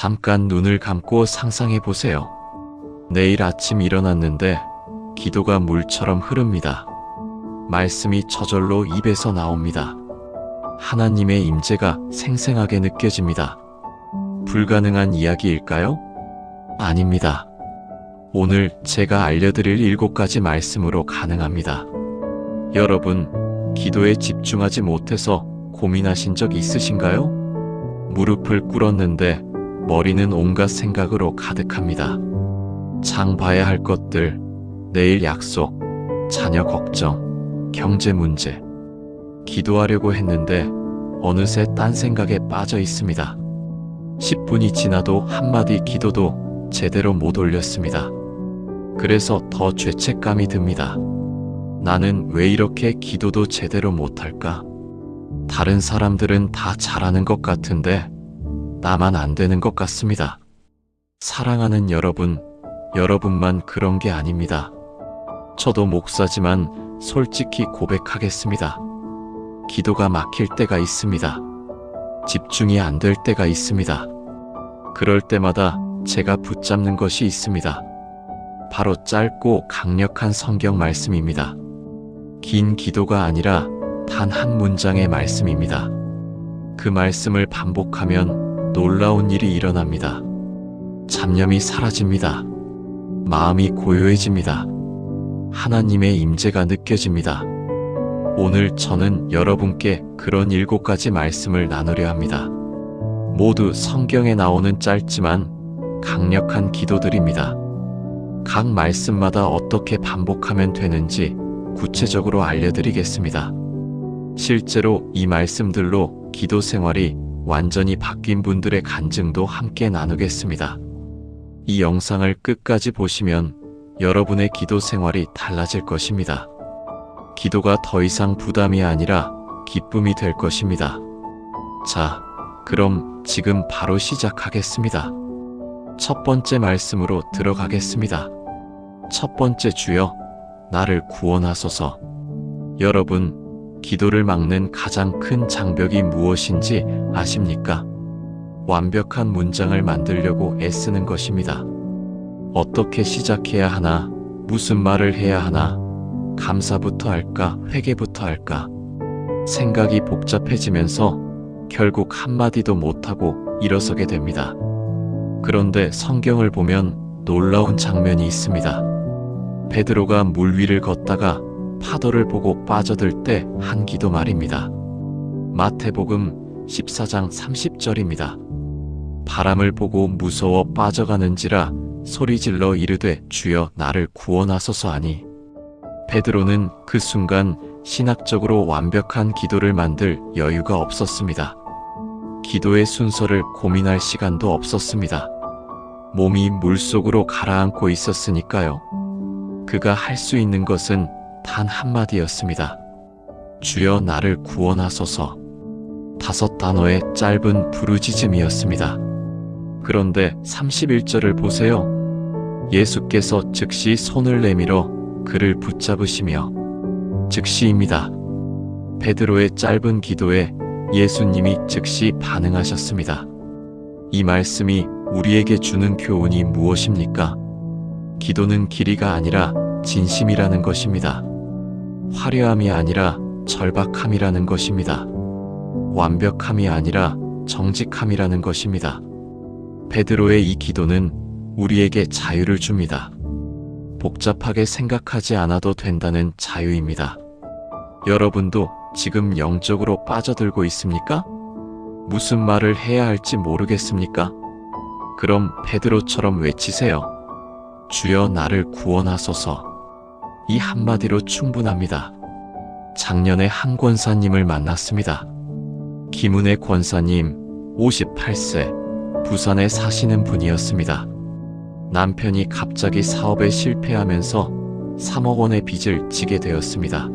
잠깐 눈을 감고 상상해 보세요. 내일 아침 일어났는데 기도가 물처럼 흐릅니다. 말씀이 저절로 입에서 나옵니다. 하나님의 임재가 생생하게 느껴집니다. 불가능한 이야기일까요? 아닙니다. 오늘 제가 알려드릴 7가지 말씀으로 가능합니다. 여러분, 기도에 집중하지 못해서 고민하신 적 있으신가요? 무릎을 꿇었는데 머리는 온갖 생각으로 가득합니다. 장 봐야 할 것들, 내일 약속, 자녀 걱정, 경제 문제. 기도하려고 했는데 어느새 딴 생각에 빠져 있습니다. 10분이 지나도 한마디 기도도 제대로 못 올렸습니다. 그래서 더 죄책감이 듭니다. 나는 왜 이렇게 기도도 제대로 못할까? 다른 사람들은 다 잘하는 것 같은데 나만 안 되는 것 같습니다. 사랑하는 여러분, 여러분만 그런 게 아닙니다. 저도 목사지만 솔직히 고백하겠습니다. 기도가 막힐 때가 있습니다. 집중이 안 될 때가 있습니다. 그럴 때마다 제가 붙잡는 것이 있습니다. 바로 짧고 강력한 성경 말씀입니다. 긴 기도가 아니라 단 한 문장의 말씀입니다. 그 말씀을 반복하면 놀라운 일이 일어납니다. 잡념이 사라집니다. 마음이 고요해집니다. 하나님의 임재가 느껴집니다. 오늘 저는 여러분께 그런 7가지 말씀을 나누려 합니다. 모두 성경에 나오는 짧지만 강력한 기도들입니다. 각 말씀마다 어떻게 반복하면 되는지 구체적으로 알려드리겠습니다. 실제로 이 말씀들로 기도 생활이 완전히 바뀐 분들의 간증도 함께 나누겠습니다. 이 영상을 끝까지 보시면 여러분의 기도 생활이 달라질 것입니다. 기도가 더 이상 부담이 아니라 기쁨이 될 것입니다. 자, 그럼 지금 바로 시작하겠습니다. 첫 번째 말씀으로 들어가겠습니다. 첫 번째, 주여, 나를 구원하소서. 여러분, 기도를 막는 가장 큰 장벽이 무엇인지 아십니까? 완벽한 문장을 만들려고 애쓰는 것입니다. 어떻게 시작해야 하나? 무슨 말을 해야 하나? 감사부터 할까? 회개부터 할까? 생각이 복잡해지면서 결국 한마디도 못하고 일어서게 됩니다. 그런데 성경을 보면 놀라운 장면이 있습니다. 베드로가 물 위를 걷다가 파도를 보고 빠져들 때 한 기도 말입니다. 마태복음 14장 30절입니다. 바람을 보고 무서워 빠져가는지라 소리질러 이르되 주여 나를 구원하소서 하니, 베드로는 그 순간 신학적으로 완벽한 기도를 만들 여유가 없었습니다. 기도의 순서를 고민할 시간도 없었습니다. 몸이 물속으로 가라앉고 있었으니까요. 그가 할 수 있는 것은 단 한마디였습니다. 주여 나를 구원하소서. 5단어의 짧은 부르짖음이었습니다. 그런데 31절을 보세요. 예수께서 즉시 손을 내밀어 그를 붙잡으시며, 즉시입니다. 베드로의 짧은 기도에 예수님이 즉시 반응하셨습니다. 이 말씀이 우리에게 주는 교훈이 무엇입니까? 기도는 길이가 아니라 진심이라는 것입니다. 화려함이 아니라 절박함이라는 것입니다. 완벽함이 아니라 정직함이라는 것입니다. 베드로의 이 기도는 우리에게 자유를 줍니다. 복잡하게 생각하지 않아도 된다는 자유입니다. 여러분도 지금 영적으로 빠져들고 있습니까? 무슨 말을 해야 할지 모르겠습니까? 그럼 베드로처럼 외치세요. 주여 나를 구원하소서. 이 한마디로 충분합니다. 작년에 한 권사님을 만났습니다. 김은혜 권사님, 58세, 부산에 사시는 분이었습니다. 남편이 갑자기 사업에 실패하면서 3억 원의 빚을 지게 되었습니다.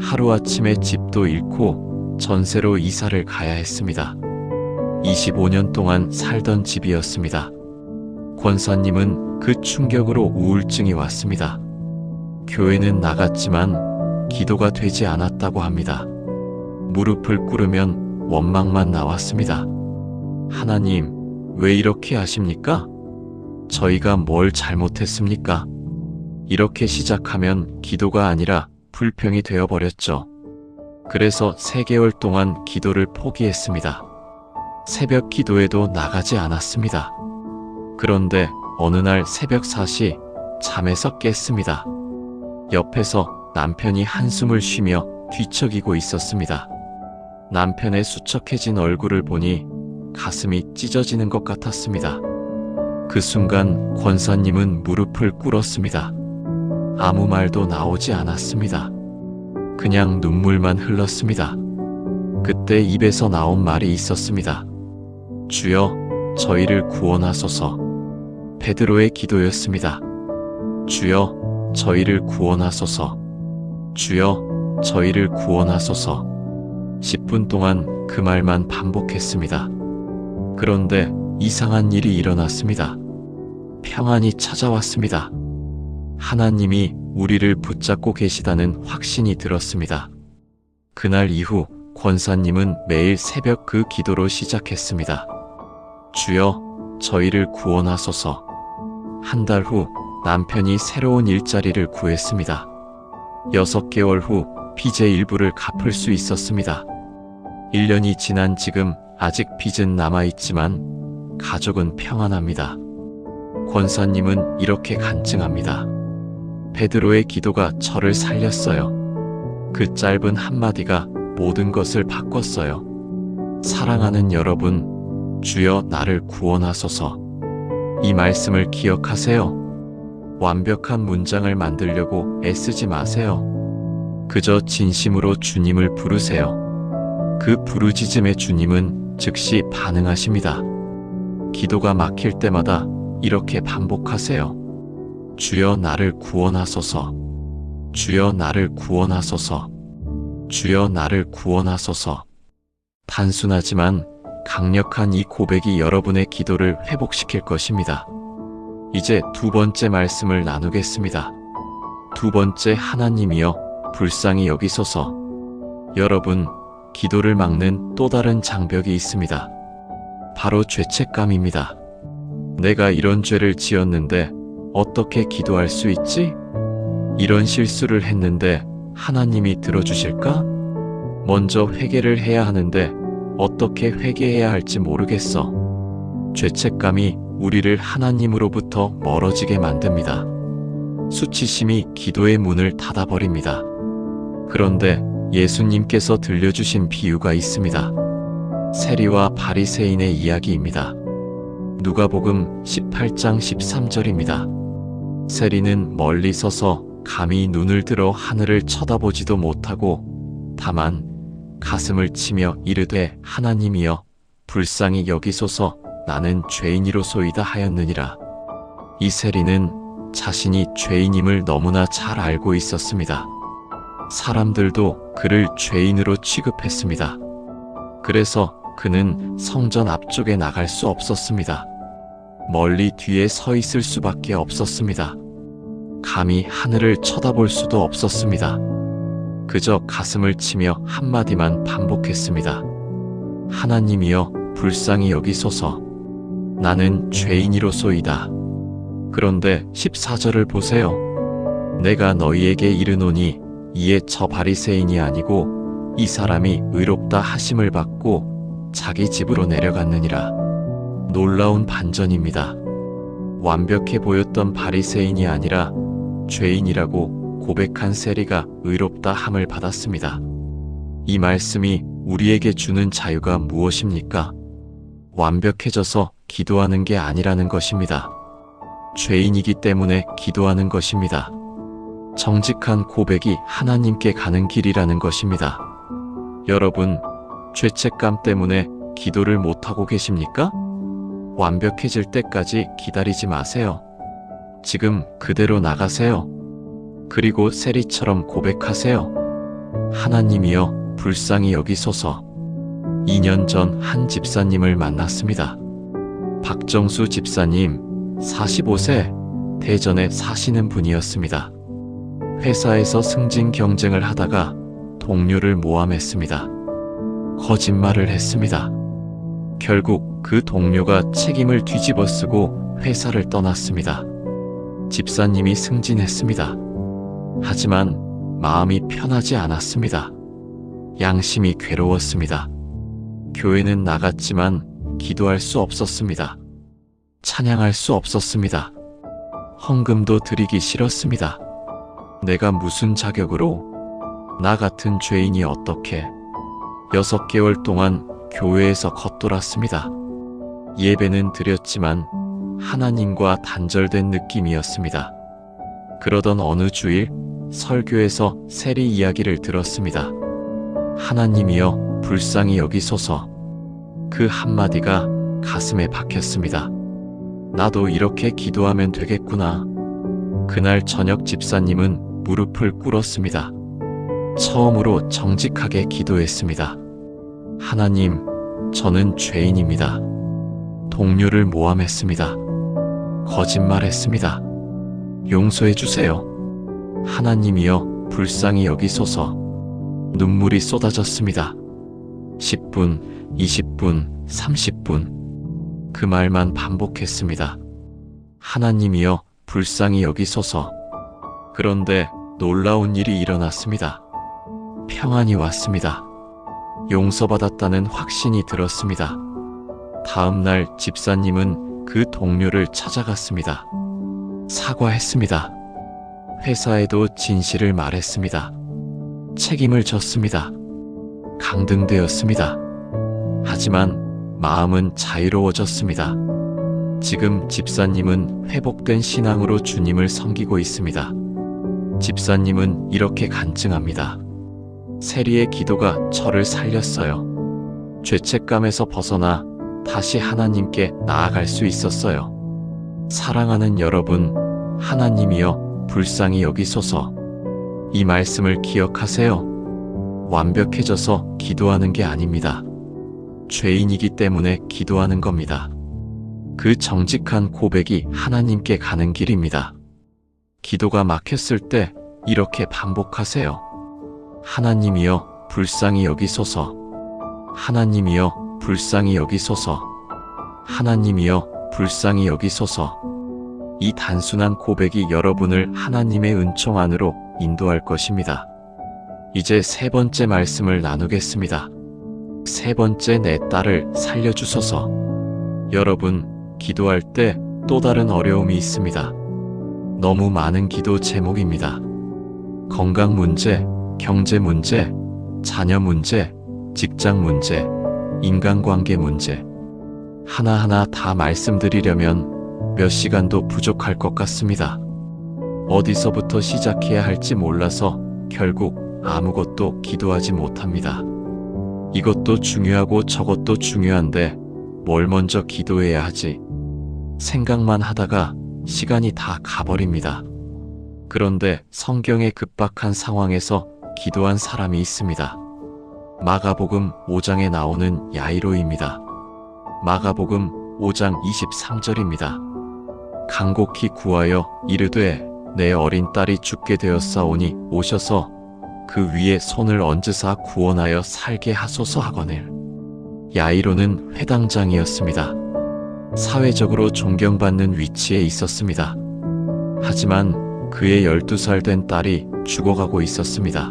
하루아침에 집도 잃고 전세로 이사를 가야 했습니다. 25년 동안 살던 집이었습니다. 권사님은 그 충격으로 우울증이 왔습니다. 교회는 나갔지만 기도가 되지 않았다고 합니다. 무릎을 꿇으면 원망만 나왔습니다. 하나님, 왜 이렇게 하십니까? 저희가 뭘 잘못했습니까? 이렇게 시작하면 기도가 아니라 불평이 되어버렸죠. 그래서 3개월 동안 기도를 포기했습니다. 새벽 기도에도 나가지 않았습니다. 그런데 어느 날 새벽 4시 잠에서 깼습니다. 옆에서 남편이 한숨을 쉬며 뒤척이고 있었습니다. 남편의 수척해진 얼굴을 보니 가슴이 찢어지는 것 같았습니다. 그 순간 권사님은 무릎을 꿇었습니다. 아무 말도 나오지 않았습니다. 그냥 눈물만 흘렀습니다. 그때 입에서 나온 말이 있었습니다. 주여, 저희를 구원하소서. 베드로의 기도였습니다. 주여, 저희를 구원하소서. 주여, 저희를 구원하소서. 10분 동안 그 말만 반복했습니다. 그런데 이상한 일이 일어났습니다. 평안이 찾아왔습니다. 하나님이 우리를 붙잡고 계시다는 확신이 들었습니다. 그날 이후 권사님은 매일 새벽 그 기도로 시작했습니다. 주여, 저희를 구원하소서. 한 달 후 남편이 새로운 일자리를 구했습니다. 6개월 후 빚의 일부를 갚을 수 있었습니다. 1년이 지난 지금 아직 빚은 남아있지만 가족은 평안합니다. 권사님은 이렇게 간증합니다. 베드로의 기도가 저를 살렸어요. 그 짧은 한마디가 모든 것을 바꿨어요. 사랑하는 여러분, 주여 나를 구원하소서. 이 말씀을 기억하세요. 완벽한 문장을 만들려고 애쓰지 마세요. 그저 진심으로 주님을 부르세요. 그 부르짖음에 주님은 즉시 반응하십니다. 기도가 막힐 때마다 이렇게 반복하세요. 주여 나를 구원하소서. 주여 나를 구원하소서. 주여 나를 구원하소서. 단순하지만 강력한 이 고백이 여러분의 기도를 회복시킬 것입니다. 이제 2번째 말씀을 나누겠습니다. 2번째, 하나님이여 불쌍히 여기소서. 여러분, 기도를 막는 또 다른 장벽이 있습니다. 바로 죄책감입니다. 내가 이런 죄를 지었는데 어떻게 기도할 수 있지? 이런 실수를 했는데 하나님이 들어주실까? 먼저 회개를 해야 하는데 어떻게 회개해야 할지 모르겠어. 죄책감이 우리를 하나님으로부터 멀어지게 만듭니다. 수치심이 기도의 문을 닫아버립니다. 그런데 예수님께서 들려주신 비유가 있습니다. 세리와 바리새인의 이야기입니다. 누가복음 18장 13절입니다. 세리는 멀리 서서 감히 눈을 들어 하늘을 쳐다보지도 못하고 다만 가슴을 치며 이르되 하나님이여 불쌍히 여기소서 나는 죄인이로소이다 하였느니라. 이 세리는 자신이 죄인임을 너무나 잘 알고 있었습니다. 사람들도 그를 죄인으로 취급했습니다. 그래서 그는 성전 앞쪽에 나갈 수 없었습니다. 멀리 뒤에 서 있을 수밖에 없었습니다. 감히 하늘을 쳐다볼 수도 없었습니다. 그저 가슴을 치며 한마디만 반복했습니다. 하나님이여 불쌍히 여기소서. 나는 죄인이로소이다. 그런데 14절을 보세요. 내가 너희에게 이르노니 이에 저 바리새인이 아니고 이 사람이 의롭다 하심을 받고 자기 집으로 내려갔느니라. 놀라운 반전입니다. 완벽해 보였던 바리새인이 아니라 죄인이라고 고백한 세리가 의롭다 함을 받았습니다. 이 말씀이 우리에게 주는 자유가 무엇입니까? 완벽해져서 기도하는 게 아니라는 것입니다. 죄인이기 때문에 기도하는 것입니다. 정직한 고백이 하나님께 가는 길이라는 것입니다. 여러분, 죄책감 때문에 기도를 못하고 계십니까? 완벽해질 때까지 기다리지 마세요. 지금 그대로 나가세요. 그리고 세리처럼 고백하세요. 하나님이여 불쌍히 여기소서. 2년 전 한 집사님을 만났습니다. 박정수 집사님, 45세, 대전에 사시는 분이었습니다. 회사에서 승진 경쟁을 하다가 동료를 모함했습니다. 거짓말을 했습니다. 결국 그 동료가 책임을 뒤집어쓰고 회사를 떠났습니다. 집사님이 승진했습니다. 하지만 마음이 편하지 않았습니다. 양심이 괴로웠습니다. 교회는 나갔지만 기도할 수 없었습니다. 찬양할 수 없었습니다. 헌금도 드리기 싫었습니다. 내가 무슨 자격으로, 나 같은 죄인이 어떻게 6개월 동안 교회에서 겉돌았습니다. 예배는 드렸지만 하나님과 단절된 느낌이었습니다. 그러던 어느 주일 설교에서 세리 이야기를 들었습니다. 하나님이여 불쌍히 여기소서. 그 한마디가 가슴에 박혔습니다. 나도 이렇게 기도하면 되겠구나. 그날 저녁 집사님은 무릎을 꿇었습니다. 처음으로 정직하게 기도했습니다. 하나님, 저는 죄인입니다. 동료를 모함했습니다. 거짓말했습니다. 용서해 주세요. 하나님이여 불쌍히 여기소서. 눈물이 쏟아졌습니다. 10분, 20분, 30분. 그 말만 반복했습니다. 하나님이여 불쌍히 여기소서. 그런데 놀라운 일이 일어났습니다. 평안이 왔습니다. 용서받았다는 확신이 들었습니다. 다음 날 집사님은 그 동료를 찾아갔습니다. 사과했습니다. 회사에도 진실을 말했습니다. 책임을 졌습니다. 강등되었습니다. 하지만 마음은 자유로워졌습니다. 지금 집사님은 회복된 신앙으로 주님을 섬기고 있습니다. 집사님은 이렇게 간증합니다. 세리의 기도가 저를 살렸어요. 죄책감에서 벗어나 다시 하나님께 나아갈 수 있었어요. 사랑하는 여러분, 하나님이여 불쌍히 여기소서. 이 말씀을 기억하세요. 완벽해져서 기도하는 게 아닙니다. 죄인이기 때문에 기도하는 겁니다. 그 정직한 고백이 하나님께 가는 길입니다. 기도가 막혔을 때 이렇게 반복하세요. 하나님이여 불쌍히 여기소서. 하나님이여 불쌍히 여기소서. 하나님이여 불쌍히 여기소서. 이 단순한 고백이 여러분을 하나님의 은총 안으로 인도할 것입니다. 이제 세 번째 말씀을 나누겠습니다. 세 번째, 내 딸을 살려주소서. 여러분, 기도할 때 또 다른 어려움이 있습니다. 너무 많은 기도 제목입니다. 건강 문제, 경제 문제, 자녀 문제, 직장 문제, 인간관계 문제. 하나하나 다 말씀드리려면 몇 시간도 부족할 것 같습니다. 어디서부터 시작해야 할지 몰라서 결국 아무것도 기도하지 못합니다. 이것도 중요하고 저것도 중요한데 뭘 먼저 기도해야 하지? 생각만 하다가 시간이 다 가버립니다. 그런데 성경의 급박한 상황에서 기도한 사람이 있습니다. 마가복음 5장에 나오는 야이로입니다. 마가복음 5장 23절입니다. 간곡히 구하여 이르되 내 어린 딸이 죽게 되었사오니 오셔서 그 위에 손을 얹으사 구원하여 살게 하소서 하거늘. 야이로는 회당장이었습니다. 사회적으로 존경받는 위치에 있었습니다. 하지만 그의 12살 된 딸이 죽어가고 있었습니다.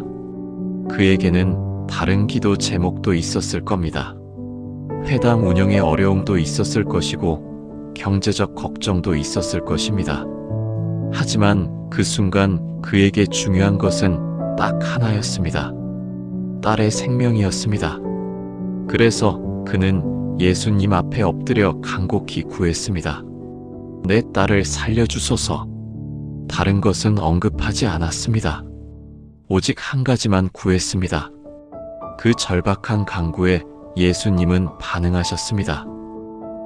그에게는 다른 기도 제목도 있었을 겁니다. 회당 운영에 어려움도 있었을 것이고 경제적 걱정도 있었을 것입니다. 하지만 그 순간 그에게 중요한 것은 딱 하나였습니다. 딸의 생명이었습니다. 그래서 그는 예수님 앞에 엎드려 간곡히 구했습니다. 내 딸을 살려주소서. 다른 것은 언급하지 않았습니다. 오직 한 가지만 구했습니다. 그 절박한 간구에 예수님은 반응하셨습니다.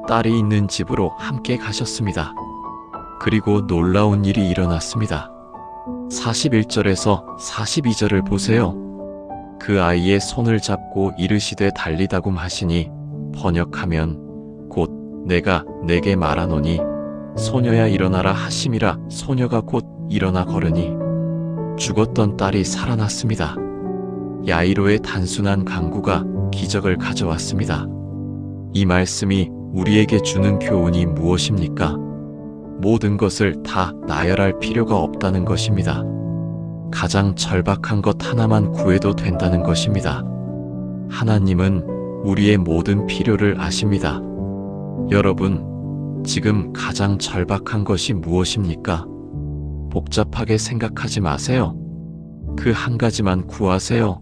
딸이 있는 집으로 함께 가셨습니다. 그리고 놀라운 일이 일어났습니다. 41절에서 42절을 보세요. 그 아이의 손을 잡고 이르시되 달리다굼 하시니 번역하면 곧 내가 내게 말하노니 소녀야 일어나라 하심이라. 소녀가 곧 일어나 걸으니 죽었던 딸이 살아났습니다. 야이로의 단순한 간구가 기적을 가져왔습니다. 이 말씀이 우리에게 주는 교훈이 무엇입니까? 모든 것을 다 나열할 필요가 없다는 것입니다. 가장 절박한 것 하나만 구해도 된다는 것입니다. 하나님은 우리의 모든 필요를 아십니다. 여러분, 지금 가장 절박한 것이 무엇입니까? 복잡하게 생각하지 마세요. 그 한 가지만 구하세요.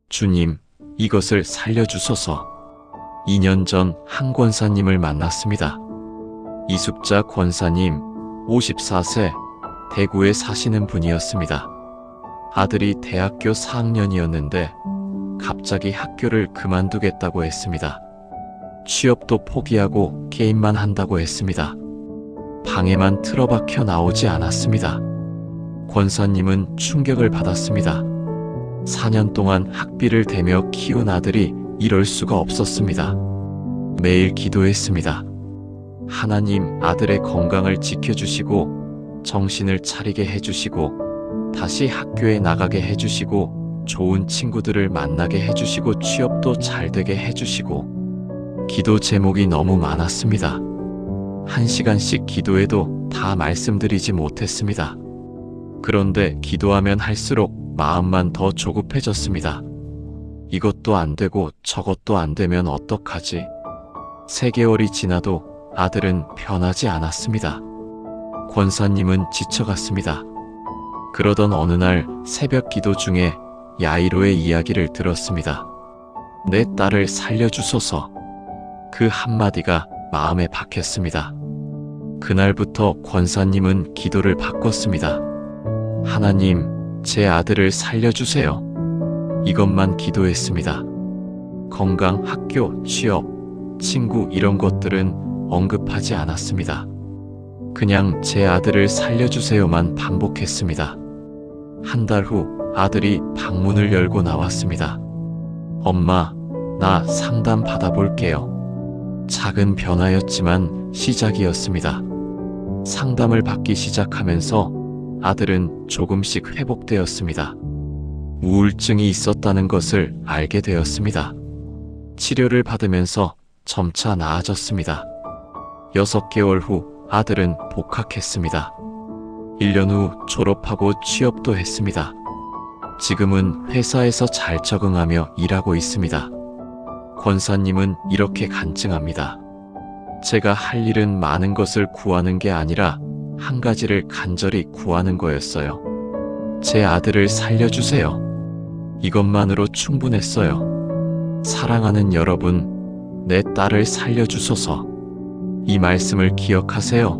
주님, 이것을 살려주소서. 2년 전 한 권사님을 만났습니다. 이숙자 권사님, 54세, 대구에 사시는 분이었습니다. 아들이 대학교 4학년이었는데 갑자기 학교를 그만두겠다고 했습니다. 취업도 포기하고 게임만 한다고 했습니다. 방에만 틀어박혀 나오지 않았습니다. 권사님은 충격을 받았습니다. 4년 동안 학비를 대며 키운 아들이 이럴 수가 없었습니다. 매일 기도했습니다. 하나님, 아들의 건강을 지켜주시고 정신을 차리게 해주시고 다시 학교에 나가게 해주시고 좋은 친구들을 만나게 해주시고 취업도 잘 되게 해주시고 기도 제목이 너무 많았습니다. 1시간씩 기도해도 다 말씀드리지 못했습니다. 그런데 기도하면 할수록 마음만 더 조급해졌습니다. 이것도 안 되고 저것도 안 되면 어떡하지? 3개월이 지나도 아들은 변하지 않았습니다. 권사님은 지쳐갔습니다. 그러던 어느 날 새벽 기도 중에 야이로의 이야기를 들었습니다. 내 딸을 살려주소서. 그 한마디가 마음에 박혔습니다. 그날부터 권사님은 기도를 바꿨습니다. 하나님, 제 아들을 살려주세요. 이것만 기도했습니다. 건강, 학교, 취업, 친구 이런 것들은 언급하지 않았습니다. 그냥 제 아들을 살려주세요만 반복했습니다. 한 달 후 아들이 방문을 열고 나왔습니다. 엄마, 나 상담 받아볼게요. 작은 변화였지만 시작이었습니다. 상담을 받기 시작하면서 아들은 조금씩 회복되었습니다. 우울증이 있었다는 것을 알게 되었습니다. 치료를 받으면서 점차 나아졌습니다. 6개월 후 아들은 복학했습니다. 1년 후 졸업하고 취업도 했습니다. 지금은 회사에서 잘 적응하며 일하고 있습니다. 권사님은 이렇게 간증합니다. 제가 할 일은 많은 것을 구하는 게 아니라 한 가지를 간절히 구하는 거였어요. 제 아들을 살려주세요. 이것만으로 충분했어요. 사랑하는 여러분, 내 딸을 살려주소서. 이 말씀을 기억하세요.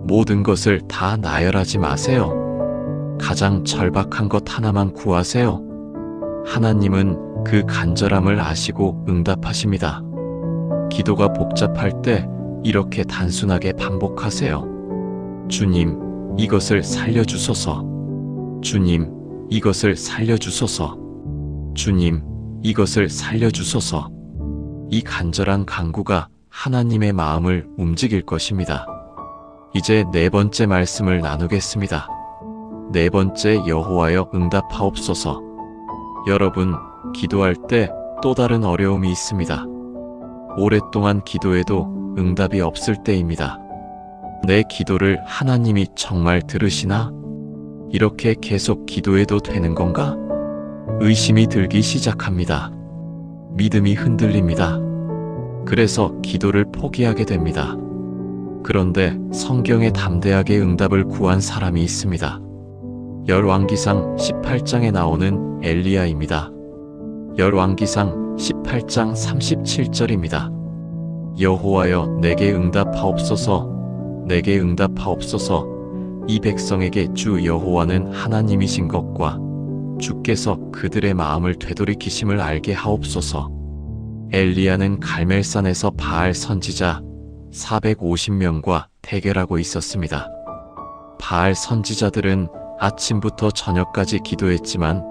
모든 것을 다 나열하지 마세요. 가장 절박한 것 하나만 구하세요. 하나님은 그 간절함을 아시고 응답하십니다. 기도가 복잡할 때 이렇게 단순하게 반복하세요. 주님, 이것을 살려주소서. 주님, 이것을 살려주소서. 주님, 이것을 살려주소서. 이 간절한 간구가 하나님의 마음을 움직일 것입니다. 이제 4번째 말씀을 나누겠습니다. 4번째, 여호와여 응답하옵소서. 여러분, 기도할 때 또 다른 어려움이 있습니다. 오랫동안 기도해도 응답이 없을 때입니다. 내 기도를 하나님이 정말 들으시나? 이렇게 계속 기도해도 되는 건가? 의심이 들기 시작합니다. 믿음이 흔들립니다. 그래서 기도를 포기하게 됩니다. 그런데 성경에 담대하게 응답을 구한 사람이 있습니다. 열왕기상 18장에 나오는 엘리야입니다. 열왕기상 18장 37절입니다. 여호와여 내게 응답하옵소서. 내게 응답하옵소서. 이 백성에게 주 여호와는 하나님이신 것과 주께서 그들의 마음을 되돌이키심을 알게 하옵소서. 엘리야는 갈멜산에서 바알 선지자 450명과 대결하고 있었습니다. 바알 선지자들은 아침부터 저녁까지 기도했지만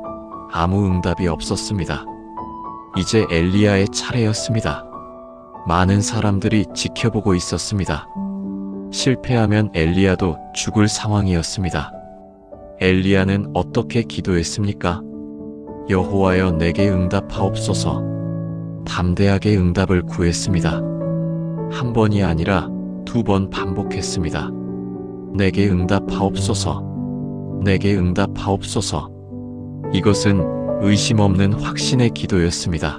아무 응답이 없었습니다. 이제 엘리야의 차례였습니다. 많은 사람들이 지켜보고 있었습니다. 실패하면 엘리야도 죽을 상황이었습니다. 엘리야는 어떻게 기도했습니까? 여호와여 내게 응답하옵소서. 담대하게 응답을 구했습니다. 한 번이 아니라 2번 반복했습니다. 내게 응답하옵소서. 내게 응답하옵소서. 이것은 의심 없는 확신의 기도였습니다.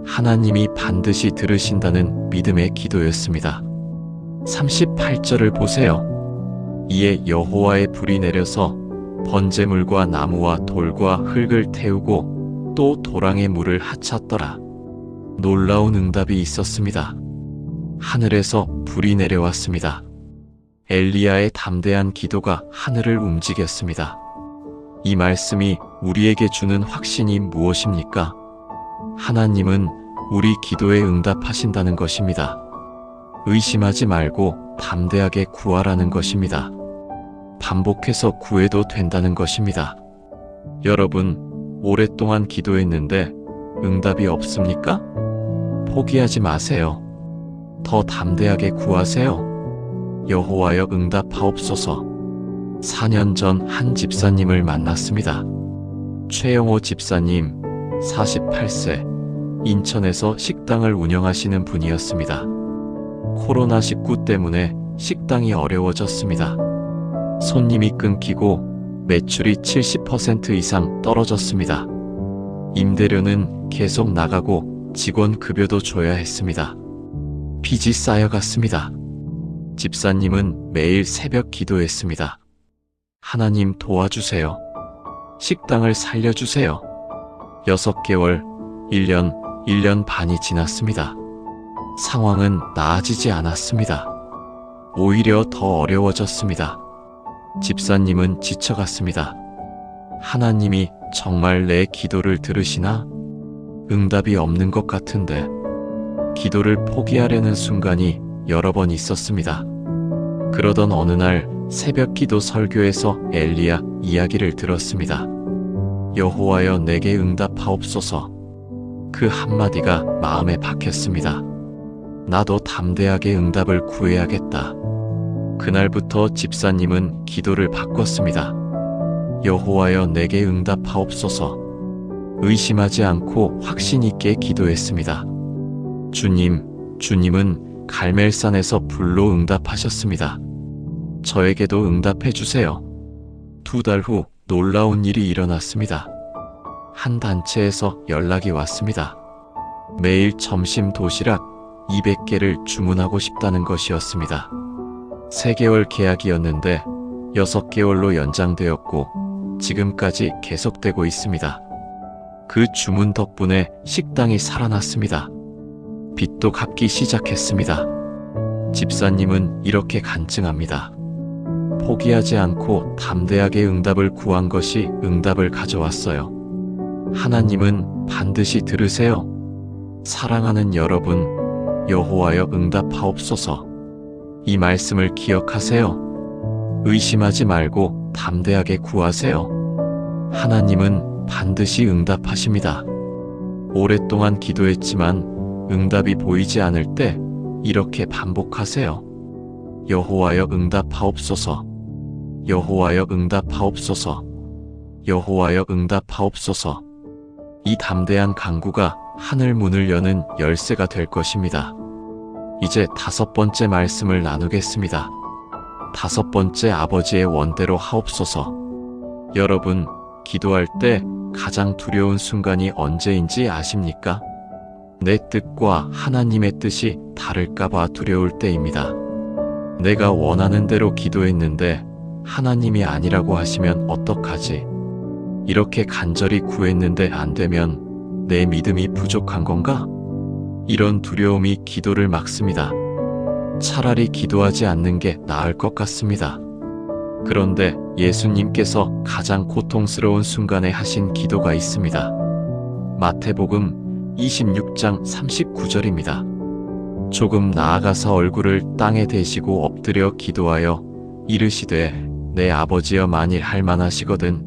하나님이 반드시 들으신다는 믿음의 기도였습니다. 38절을 보세요. 이에 여호와의 불이 내려서 번제물과 나무와 돌과 흙을 태우고 또 도랑의 물을 합쳤더라. 놀라운 응답이 있었습니다. 하늘에서 불이 내려왔습니다. 엘리야의 담대한 기도가 하늘을 움직였습니다. 이 말씀이 우리에게 주는 확신이 무엇입니까? 하나님은 우리 기도에 응답하신다는 것입니다. 의심하지 말고 담대하게 구하라는 것입니다. 반복해서 구해도 된다는 것입니다. 여러분, 오랫동안 기도했는데 응답이 없습니까? 포기하지 마세요. 더 담대하게 구하세요. 여호와여 응답하옵소서. 4년 전 한 집사님을 만났습니다. 최영호 집사님, 48세, 인천에서 식당을 운영하시는 분이었습니다. 코로나19 때문에 식당이 어려워졌습니다. 손님이 끊기고 매출이 70% 이상 떨어졌습니다. 임대료는 계속 나가고 직원 급여도 줘야 했습니다. 빚이 쌓여갔습니다. 집사님은 매일 새벽 기도했습니다. 하나님 도와주세요. 식당을 살려주세요. 6개월, 1년 반이 지났습니다. 상황은 나아지지 않았습니다. 오히려 더 어려워졌습니다. 집사님은 지쳐갔습니다. 하나님이 정말 내 기도를 들으시나? 응답이 없는 것 같은데. 기도를 포기하려는 순간이 여러 번 있었습니다. 그러던 어느 날 새벽 기도 설교에서 엘리야 이야기를 들었습니다. 여호와여 내게 응답하옵소서. 그 한마디가 마음에 박혔습니다. 나도 담대하게 응답을 구해야겠다. 그날부터 집사님은 기도를 바꿨습니다. 여호와여 내게 응답하옵소서. 의심하지 않고 확신 있게 기도했습니다. 주님은 갈멜산에서 불로 응답하셨습니다. 저에게도 응답해 주세요. 2달 후 놀라운 일이 일어났습니다. 한 단체에서 연락이 왔습니다. 매일 점심 도시락 200개를 주문하고 싶다는 것이었습니다. 3개월 계약이었는데 6개월로 연장되었고 지금까지 계속되고 있습니다. 그 주문 덕분에 식당이 살아났습니다. 빚도 갚기 시작했습니다. 집사님은 이렇게 간증합니다. 포기하지 않고 담대하게 응답을 구한 것이 응답을 가져왔어요. 하나님은 반드시 들으세요. 사랑하는 여러분, 여호와여 응답하옵소서. 이 말씀을 기억하세요. 의심하지 말고 담대하게 구하세요. 하나님은 반드시 응답하십니다. 오랫동안 기도했지만 응답이 보이지 않을 때 이렇게 반복하세요. 여호와여 응답하옵소서. 여호와여 응답하옵소서. 여호와여 응답하옵소서. 이 담대한 간구가 하늘 문을 여는 열쇠가 될 것입니다. 이제 5번째 말씀을 나누겠습니다. 5번째 아버지의 원대로 하옵소서. 여러분, 기도할 때 가장 두려운 순간이 언제인지 아십니까? 내 뜻과 하나님의 뜻이 다를까봐 두려울 때입니다. 내가 원하는 대로 기도했는데 하나님이 아니라고 하시면 어떡하지? 이렇게 간절히 구했는데 안 되면 내 믿음이 부족한 건가? 이런 두려움이 기도를 막습니다. 차라리 기도하지 않는 게 나을 것 같습니다. 그런데 예수님께서 가장 고통스러운 순간에 하신 기도가 있습니다. 마태복음 26장 39절입니다. 조금 나아가서 얼굴을 땅에 대시고 엎드려 기도하여 이르시되 내 아버지여 만일 할만하시거든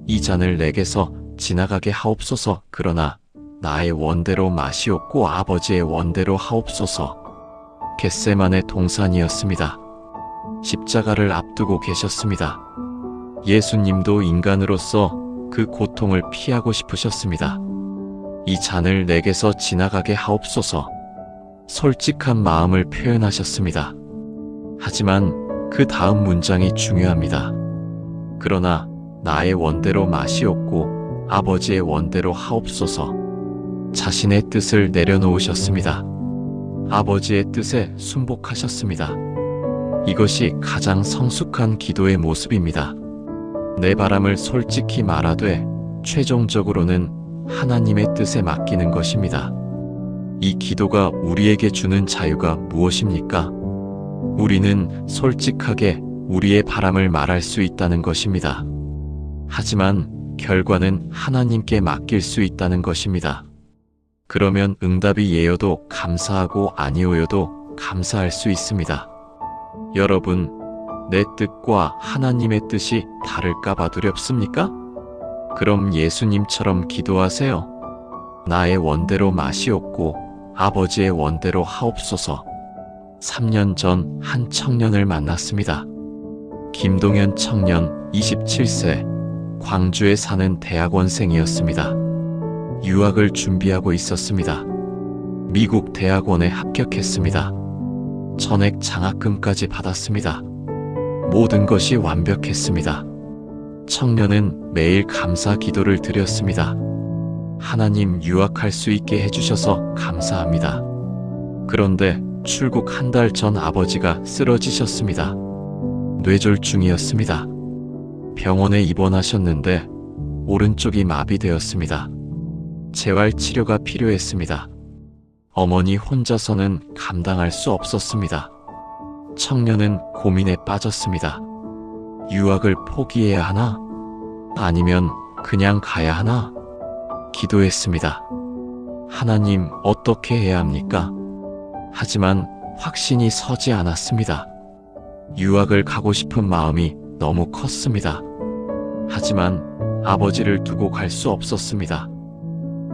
이 잔을 내게서 지나가게 하옵소서. 그러나 나의 원대로 마시옵고 아버지의 원대로 하옵소서. 겟세마네 동산이었습니다. 십자가를 앞두고 계셨습니다. 예수님도 인간으로서 그 고통을 피하고 싶으셨습니다. 이 잔을 내게서 지나가게 하옵소서. 솔직한 마음을 표현하셨습니다. 하지만 그 다음 문장이 중요합니다. 그러나 나의 원대로 마시옵고 아버지의 원대로 하옵소서. 자신의 뜻을 내려놓으셨습니다. 아버지의 뜻에 순복하셨습니다. 이것이 가장 성숙한 기도의 모습입니다. 내 바람을 솔직히 말하되 최종적으로는 하나님의 뜻에 맡기는 것입니다. 이 기도가 우리에게 주는 자유가 무엇입니까? 우리는 솔직하게 우리의 바람을 말할 수 있다는 것입니다. 하지만 결과는 하나님께 맡길 수 있다는 것입니다. 그러면 응답이 예여도 감사하고 아니오여도 감사할 수 있습니다. 여러분, 내 뜻과 하나님의 뜻이 다를까 봐 두렵습니까? 그럼 예수님처럼 기도하세요. 나의 원대로 마시옵고 아버지의 원대로 하옵소서. 3년 전 한 청년을 만났습니다. 김동현 청년 27세, 광주에 사는 대학원생이었습니다. 유학을 준비하고 있었습니다. 미국 대학원에 합격했습니다. 전액 장학금까지 받았습니다. 모든 것이 완벽했습니다. 청년은 매일 감사 기도를 드렸습니다. 하나님, 유학할 수 있게 해주셔서 감사합니다. 그런데 출국 한 달 전 아버지가 쓰러지셨습니다. 뇌졸중이었습니다. 병원에 입원하셨는데 오른쪽이 마비되었습니다. 재활 치료가 필요했습니다. 어머니 혼자서는 감당할 수 없었습니다. 청년은 고민에 빠졌습니다. 유학을 포기해야 하나? 아니면 그냥 가야 하나? 기도했습니다. 하나님, 어떻게 해야 합니까? 하지만 확신이 서지 않았습니다. 유학을 가고 싶은 마음이 너무 컸습니다. 하지만 아버지를 두고 갈 수 없었습니다.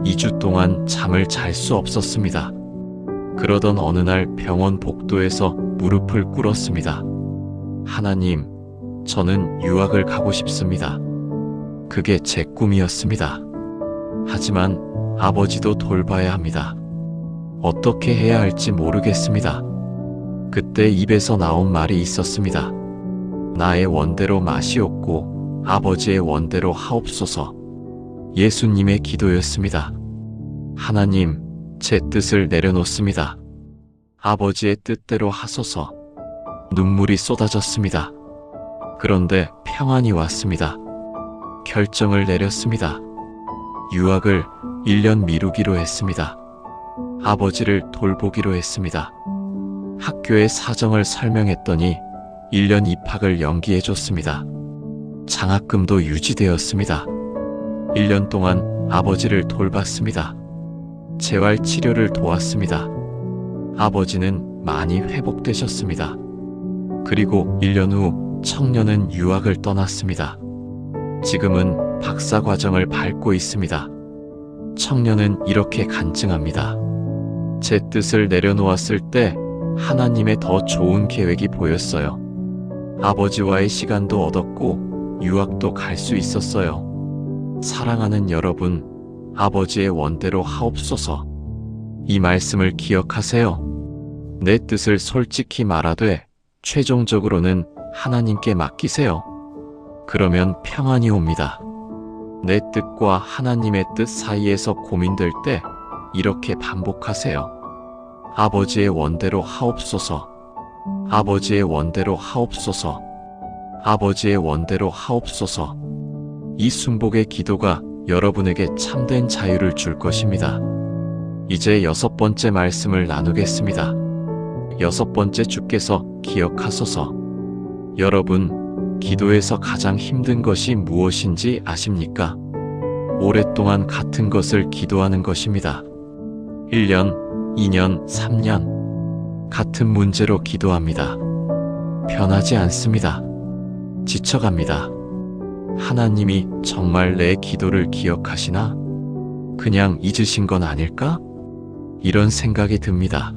2주 동안 잠을 잘 수 없었습니다. 그러던 어느 날 병원 복도에서 무릎을 꿇었습니다. 하나님, 저는 유학을 가고 싶습니다. 그게 제 꿈이었습니다. 하지만 아버지도 돌봐야 합니다. 어떻게 해야 할지 모르겠습니다. 그때 입에서 나온 말이 있었습니다. 나의 원대로 마시옵고 아버지의 원대로 하옵소서. 예수님의 기도였습니다. 하나님, 제 뜻을 내려놓습니다. 아버지의 뜻대로 하소서. 눈물이 쏟아졌습니다. 그런데 평안이 왔습니다. 결정을 내렸습니다. 유학을 1년 미루기로 했습니다. 아버지를 돌보기로 했습니다. 학교의 사정을 설명했더니 1년 입학을 연기해줬습니다. 장학금도 유지되었습니다. 1년 동안 아버지를 돌봤습니다. 재활 치료를 도왔습니다. 아버지는 많이 회복되셨습니다. 그리고 1년 후 청년은 유학을 떠났습니다. 지금은 박사 과정을 밟고 있습니다. 청년은 이렇게 간증합니다. 제 뜻을 내려놓았을 때 하나님의 더 좋은 계획이 보였어요. 아버지와의 시간도 얻었고 유학도 갈 수 있었어요. 사랑하는 여러분, 아버지의 원대로 하옵소서. 이 말씀을 기억하세요. 내 뜻을 솔직히 말하되 최종적으로는 하나님께 맡기세요. 그러면 평안이 옵니다. 내 뜻과 하나님의 뜻 사이에서 고민될 때 이렇게 반복하세요. 아버지의 원대로 하옵소서. 아버지의 원대로 하옵소서. 아버지의 원대로 하옵소서. 이 순복의 기도가 여러분에게 참된 자유를 줄 것입니다. 이제 6번째 말씀을 나누겠습니다. 6번째, 주께서 기억하소서. 여러분, 기도에서 가장 힘든 것이 무엇인지 아십니까? 오랫동안 같은 것을 기도하는 것입니다. 1년, 2년, 3년 같은 문제로 기도합니다. 변하지 않습니다. 지쳐갑니다. 하나님이 정말 내 기도를 기억하시나? 그냥 잊으신 건 아닐까? 이런 생각이 듭니다.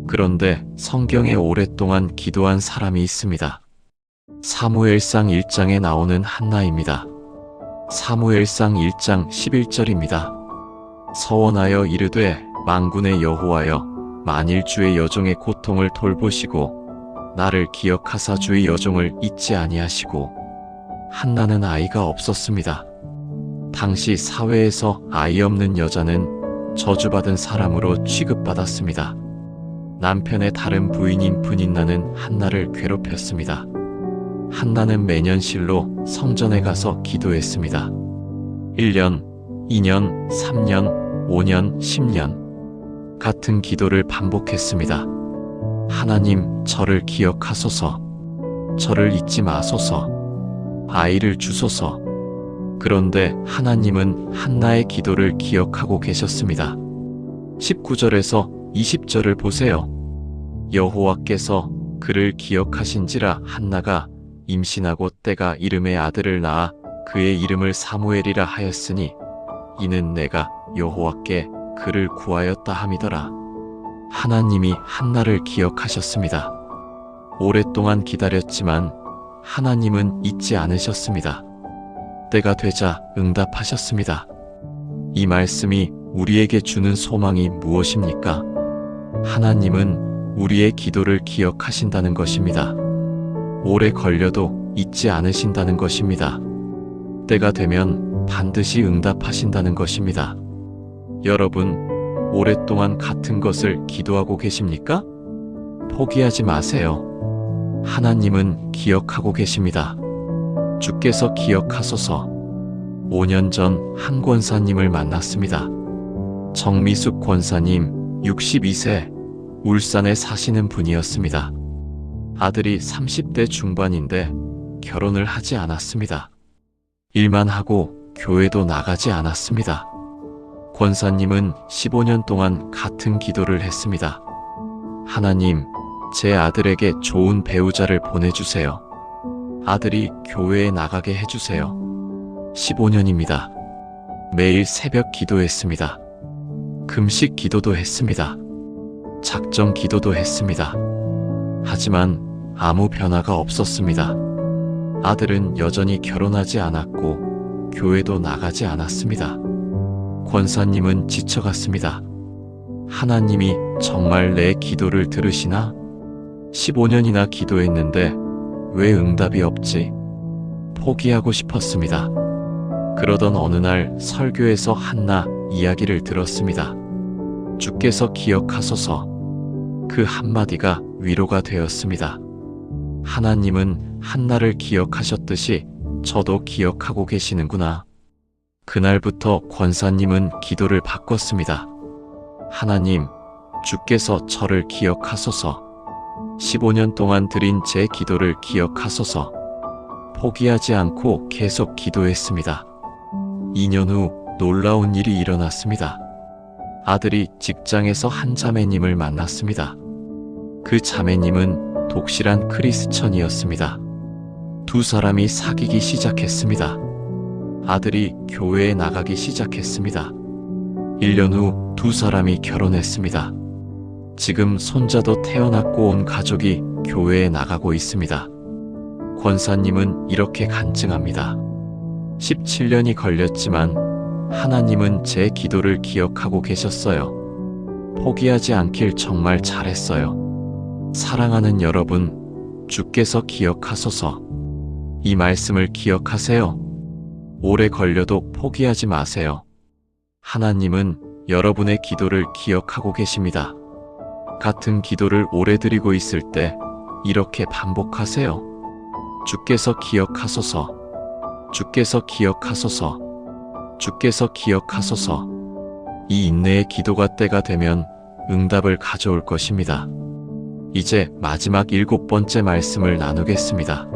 그런데 성경에 오랫동안 기도한 사람이 있습니다. 사무엘상 1장에 나오는 한나입니다. 사무엘상 1장 11절입니다. 서원하여 이르되, 만군의 여호와여, 만일 주의 여종의 고통을 돌보시고 나를 기억하사 주의 여종을 잊지 아니하시고. 한나는 아이가 없었습니다. 당시 사회에서 아이 없는 여자는 저주받은 사람으로 취급받았습니다. 남편의 다른 부인인 분인나는 한나를 괴롭혔습니다. 한나는 매년 실로 성전에 가서 기도했습니다. 1년, 2년, 3년, 5년, 10년 같은 기도를 반복했습니다. 하나님, 저를 기억하소서. 저를 잊지 마소서. 아이를 주소서. 그런데 하나님은 한나의 기도를 기억하고 계셨습니다. 19절에서 20절을 보세요. 여호와께서 그를 기억하신지라 한나가 임신하고 때가 이름의 아들을 낳아 그의 이름을 사무엘이라 하였으니 이는 내가 여호와께 그를 구하였다 함이더라. 하나님이 한나를 기억하셨습니다. 오랫동안 기다렸지만 하나님은 잊지 않으셨습니다. 때가 되자 응답하셨습니다. 이 말씀이 우리에게 주는 소망이 무엇입니까? 하나님은 우리의 기도를 기억하신다는 것입니다. 오래 걸려도 잊지 않으신다는 것입니다. 때가 되면 반드시 응답하신다는 것입니다. 여러분, 오랫동안 같은 것을 기도하고 계십니까? 포기하지 마세요. 하나님은 기억하고 계십니다. 주께서 기억하소서. 5년 전 한 권사님을 만났습니다. 정미숙 권사님, 62세, 울산에 사시는 분이었습니다. 아들이 30대 중반인데 결혼을 하지 않았습니다. 일만 하고 교회도 나가지 않았습니다. 권사님은 15년 동안 같은 기도를 했습니다. 하나님, 제 아들에게 좋은 배우자를 보내주세요. 아들이 교회에 나가게 해주세요. 15년입니다. 매일 새벽 기도했습니다. 금식 기도도 했습니다. 작정 기도도 했습니다. 하지만 아무 변화가 없었습니다. 아들은 여전히 결혼하지 않았고 교회도 나가지 않았습니다. 권사님은 지쳐갔습니다. 하나님이 정말 내 기도를 들으시나? 15년이나 기도했는데 왜 응답이 없지? 포기하고 싶었습니다. 그러던 어느 날 설교에서 한나 이야기를 들었습니다. 주께서 기억하소서. 그 한마디가 위로가 되었습니다. 하나님은 한나를 기억하셨듯이 저도 기억하고 계시는구나. 그날부터 권사님은 기도를 바꿨습니다. 하나님, 주께서 저를 기억하소서. 15년 동안 드린 제 기도를 기억하소서. 포기하지 않고 계속 기도했습니다. 2년 후 놀라운 일이 일어났습니다. 아들이 직장에서 한 자매님을 만났습니다. 그 자매님은 독실한 크리스천이었습니다. 두 사람이 사귀기 시작했습니다. 아들이 교회에 나가기 시작했습니다. 1년 후 두 사람이 결혼했습니다. 지금 손자도 태어났고 온 가족이 교회에 나가고 있습니다. 권사님은 이렇게 간증합니다. 17년이 걸렸지만 하나님은 제 기도를 기억하고 계셨어요. 포기하지 않길 정말 잘했어요. 사랑하는 여러분, 주께서 기억하소서. 이 말씀을 기억하세요. 오래 걸려도 포기하지 마세요. 하나님은 여러분의 기도를 기억하고 계십니다. 같은 기도를 오래 드리고 있을 때 이렇게 반복하세요. 주께서 기억하소서. 주께서 기억하소서. 주께서 기억하소서. 이 인내의 기도가 때가 되면 응답을 가져올 것입니다. 이제 마지막 7번째 말씀을 나누겠습니다.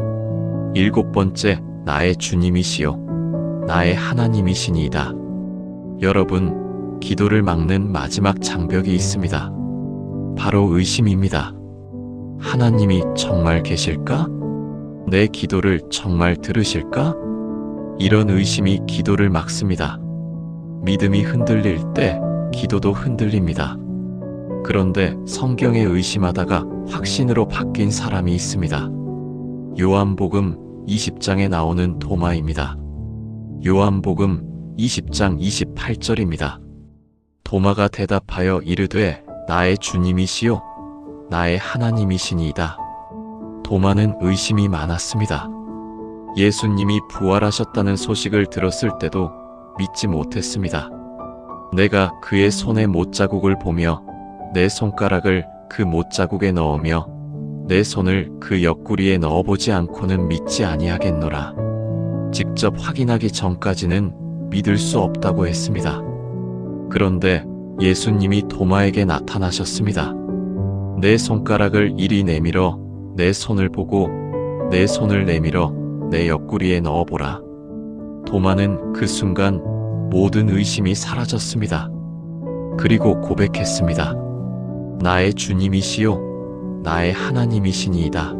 7번째, 나의 주님이시요 나의 하나님이시니이다. 여러분, 기도를 막는 마지막 장벽이 있습니다. 바로 의심입니다. 하나님이 정말 계실까? 내 기도를 정말 들으실까? 이런 의심이 기도를 막습니다. 믿음이 흔들릴 때 기도도 흔들립니다. 그런데 성경에 의심하다가 확신으로 바뀐 사람이 있습니다. 요한복음 20장에 나오는 도마입니다. 요한복음 20장 28절입니다. 도마가 대답하여 이르되 나의 주님이시요 나의 하나님이시니이다. 도마는 의심이 많았습니다. 예수님이 부활하셨다는 소식을 들었을 때도 믿지 못했습니다. 내가 그의 손의 못자국을 보며 내 손가락을 그 못자국에 넣으며 내 손을 그 옆구리에 넣어보지 않고는 믿지 아니하겠노라. 직접 확인하기 전까지는 믿을 수 없다고 했습니다. 그런데 예수님이 도마에게 나타나셨습니다. 내 손가락을 이리 내밀어 내 손을 보고 내 손을 내밀어 내 옆구리에 넣어보라. 도마는 그 순간 모든 의심이 사라졌습니다. 그리고 고백했습니다. 나의 주님이시요 나의 하나님이시니이다.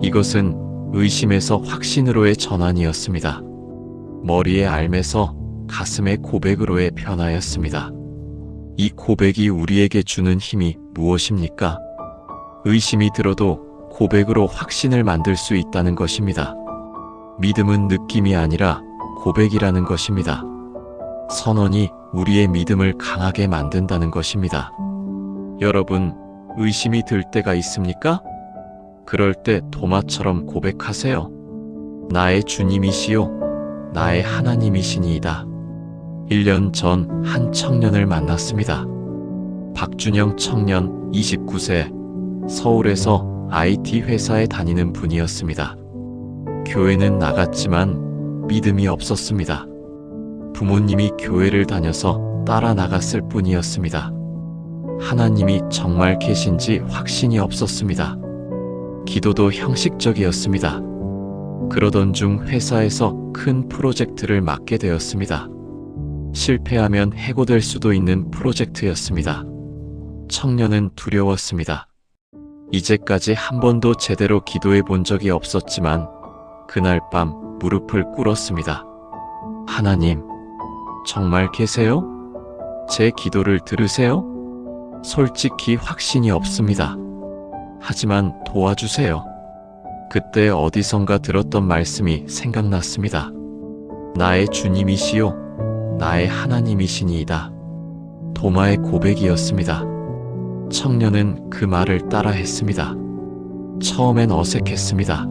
이것은 의심에서 확신으로의 전환이었습니다. 머리의 알매서 가슴의 고백으로의 변화였습니다. 이 고백이 우리에게 주는 힘이 무엇입니까? 의심이 들어도 고백으로 확신을 만들 수 있다는 것입니다. 믿음은 느낌이 아니라 고백이라는 것입니다. 선언이 우리의 믿음을 강하게 만든다는 것입니다. 여러분, 의심이 들 때가 있습니까? 그럴 때 도마처럼 고백하세요. 나의 주님이시요 나의 하나님이시니이다. 1년 전 한 청년을 만났습니다. 박준영 청년 29세, 서울에서 IT 회사에 다니는 분이었습니다. 교회는 나갔지만 믿음이 없었습니다. 부모님이 교회를 다녀서 따라 나갔을 뿐이었습니다. 하나님이 정말 계신지 확신이 없었습니다. 기도도 형식적이었습니다. 그러던 중 회사에서 큰 프로젝트를 맡게 되었습니다. 실패하면 해고될 수도 있는 프로젝트였습니다. 청년은 두려웠습니다. 이제까지 한 번도 제대로 기도해 본 적이 없었지만 그날 밤 무릎을 꿇었습니다. 하나님, 정말 계세요? 제 기도를 들으세요? 솔직히 확신이 없습니다. 하지만 도와주세요. 그때 어디선가 들었던 말씀이 생각났습니다. 나의 주님이시요 나의 하나님이시니이다. 도마의 고백이었습니다. 청년은 그 말을 따라 했습니다. 처음엔 어색했습니다.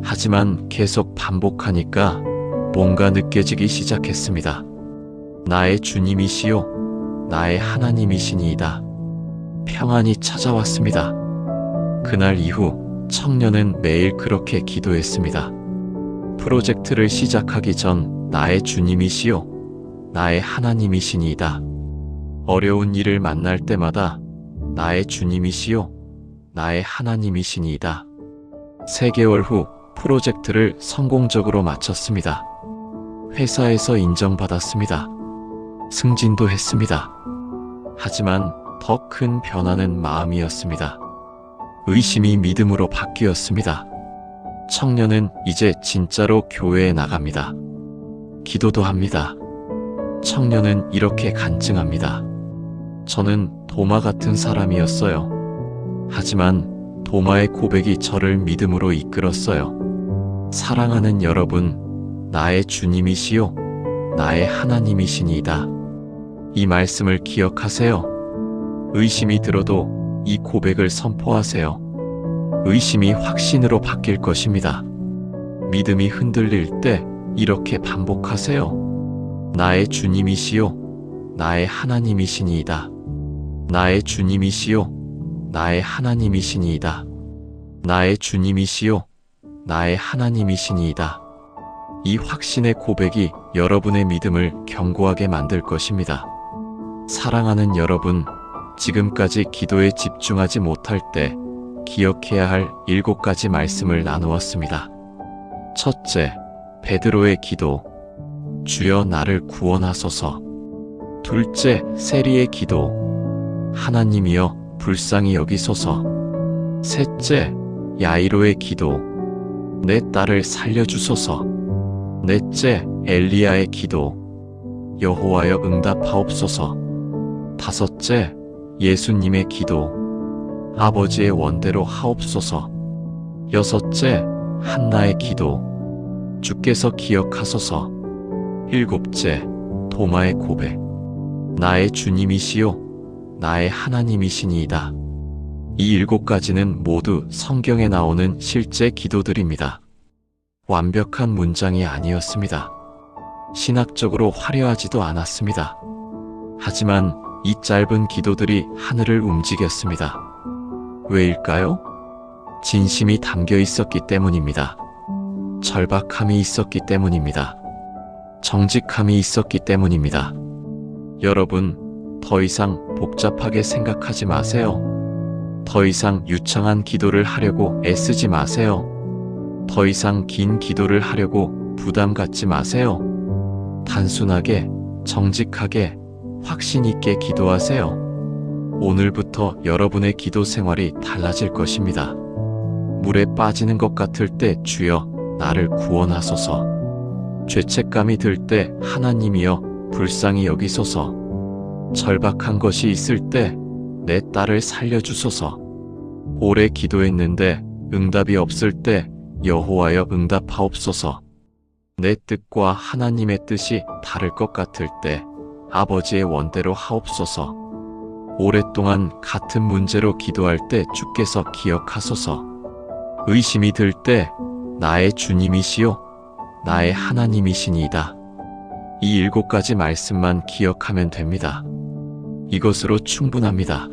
하지만 계속 반복하니까 뭔가 느껴지기 시작했습니다. 나의 주님이시요 나의 하나님이시니이다. 평안이 찾아왔습니다. 그날 이후 청년은 매일 그렇게 기도했습니다. 프로젝트를 시작하기 전 나의 주님이시요 나의 하나님이시니이다. 어려운 일을 만날 때마다 나의 주님이시요 나의 하나님이시니이다. 3개월 후 프로젝트를 성공적으로 마쳤습니다. 회사에서 인정받았습니다. 승진도 했습니다. 하지만 더 큰 변화는 마음이었습니다. 의심이 믿음으로 바뀌었습니다. 청년은 이제 진짜로 교회에 나갑니다. 기도도 합니다. 청년은 이렇게 간증합니다. 저는 도마 같은 사람이었어요. 하지만 도마의 고백이 저를 믿음으로 이끌었어요. 사랑하는 여러분, 나의 주님이시요 나의 하나님이시니이다. 이 말씀을 기억하세요. 의심이 들어도 이 고백을 선포하세요. 의심이 확신으로 바뀔 것입니다. 믿음이 흔들릴 때 이렇게 반복하세요. 나의 주님이시요 나의 하나님이시니이다. 나의 주님이시요 나의 하나님이시니이다. 나의 주님이시요 나의 하나님이시니이다. 이 확신의 고백이 여러분의 믿음을 견고하게 만들 것입니다. 사랑하는 여러분, 지금까지 기도에 집중하지 못할 때 기억해야 할 7가지 말씀을 나누었습니다. 첫째, 베드로의 기도. 주여 나를 구원하소서. 둘째, 세리의 기도. 하나님이여 불쌍히 여기소서. 셋째, 야이로의 기도. 내 딸을 살려주소서. 넷째, 엘리야의 기도. 여호와여 응답하옵소서. 다섯째, 예수님의 기도. 아버지의 원대로 하옵소서. 여섯째, 한나의 기도. 주께서 기억하소서. 일곱째, 도마의 고백. 나의 주님이시요 나의 하나님이시니이다. 이 7가지는 모두 성경에 나오는 실제 기도들입니다. 완벽한 문장이 아니었습니다. 신학적으로 화려하지도 않았습니다. 하지만 이 짧은 기도들이 하늘을 움직였습니다. 왜일까요? 진심이 담겨 있었기 때문입니다. 절박함이 있었기 때문입니다. 정직함이 있었기 때문입니다. 여러분, 더 이상 복잡하게 생각하지 마세요. 더 이상 유창한 기도를 하려고 애쓰지 마세요. 더 이상 긴 기도를 하려고 부담 갖지 마세요. 단순하게, 정직하게, 확신 있게 기도하세요. 오늘부터 여러분의 기도 생활이 달라질 것입니다. 물에 빠지는 것 같을 때 주여 나를 구원하소서. 죄책감이 들 때 하나님이여 불쌍히 여기소서. 절박한 것이 있을 때 내 딸을 살려주소서. 오래 기도했는데 응답이 없을 때 여호와여 응답하옵소서. 내 뜻과 하나님의 뜻이 다를 것 같을 때 아버지의 원대로 하옵소서. 오랫동안 같은 문제로 기도할 때 주께서 기억하소서. 의심이 들 때 나의 주님이시요 나의 하나님이시니이다. 이 7가지 말씀만 기억하면 됩니다. 이것으로 충분합니다.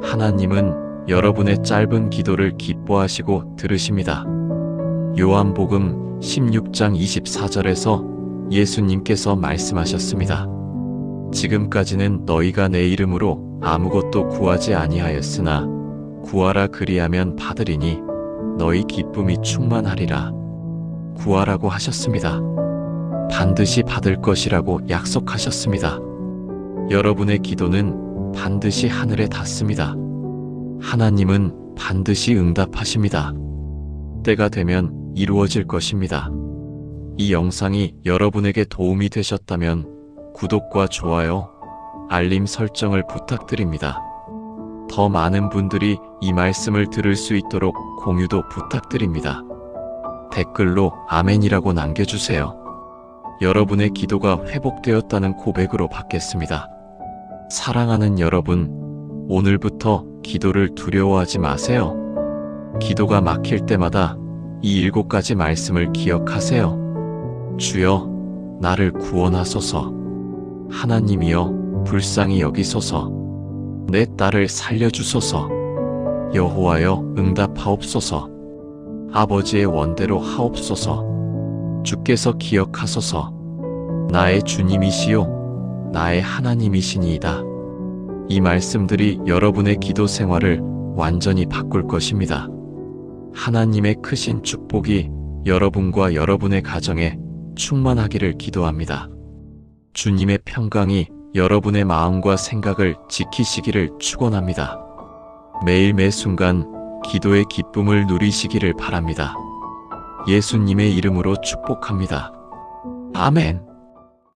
하나님은 여러분의 짧은 기도를 기뻐하시고 들으십니다. 요한복음 16장 24절에서 예수님께서 말씀하셨습니다. 지금까지는 너희가 내 이름으로 아무것도 구하지 아니하였으나 구하라 그리하면 받으리니 너희 기쁨이 충만하리라. 구하라고 하셨습니다. 반드시 받을 것이라고 약속하셨습니다. 여러분의 기도는 반드시 하늘에 닿습니다. 하나님은 반드시 응답하십니다. 때가 되면 이루어질 것입니다. 이 영상이 여러분에게 도움이 되셨다면 구독과 좋아요, 알림 설정을 부탁드립니다. 더 많은 분들이 이 말씀을 들을 수 있도록 공유도 부탁드립니다. 댓글로 아멘이라고 남겨주세요. 여러분의 기도가 회복되었다는 고백으로 받겠습니다. 사랑하는 여러분, 오늘부터 기도를 두려워하지 마세요. 기도가 막힐 때마다 이 7가지 말씀을 기억하세요. 주여, 나를 구원하소서. 하나님이여, 불쌍히 여기소서. 내 딸을 살려주소서. 여호와여, 응답하옵소서. 아버지의 원대로 하옵소서. 주께서 기억하소서. 나의 주님이시요 나의 하나님이시니이다. 이 말씀들이 여러분의 기도 생활을 완전히 바꿀 것입니다. 하나님의 크신 축복이 여러분과 여러분의 가정에 충만하기를 기도합니다. 주님의 평강이 여러분의 마음과 생각을 지키시기를 축원합니다. 매일 매 순간 기도의 기쁨을 누리시기를 바랍니다. 예수님의 이름으로 축복합니다. 아멘.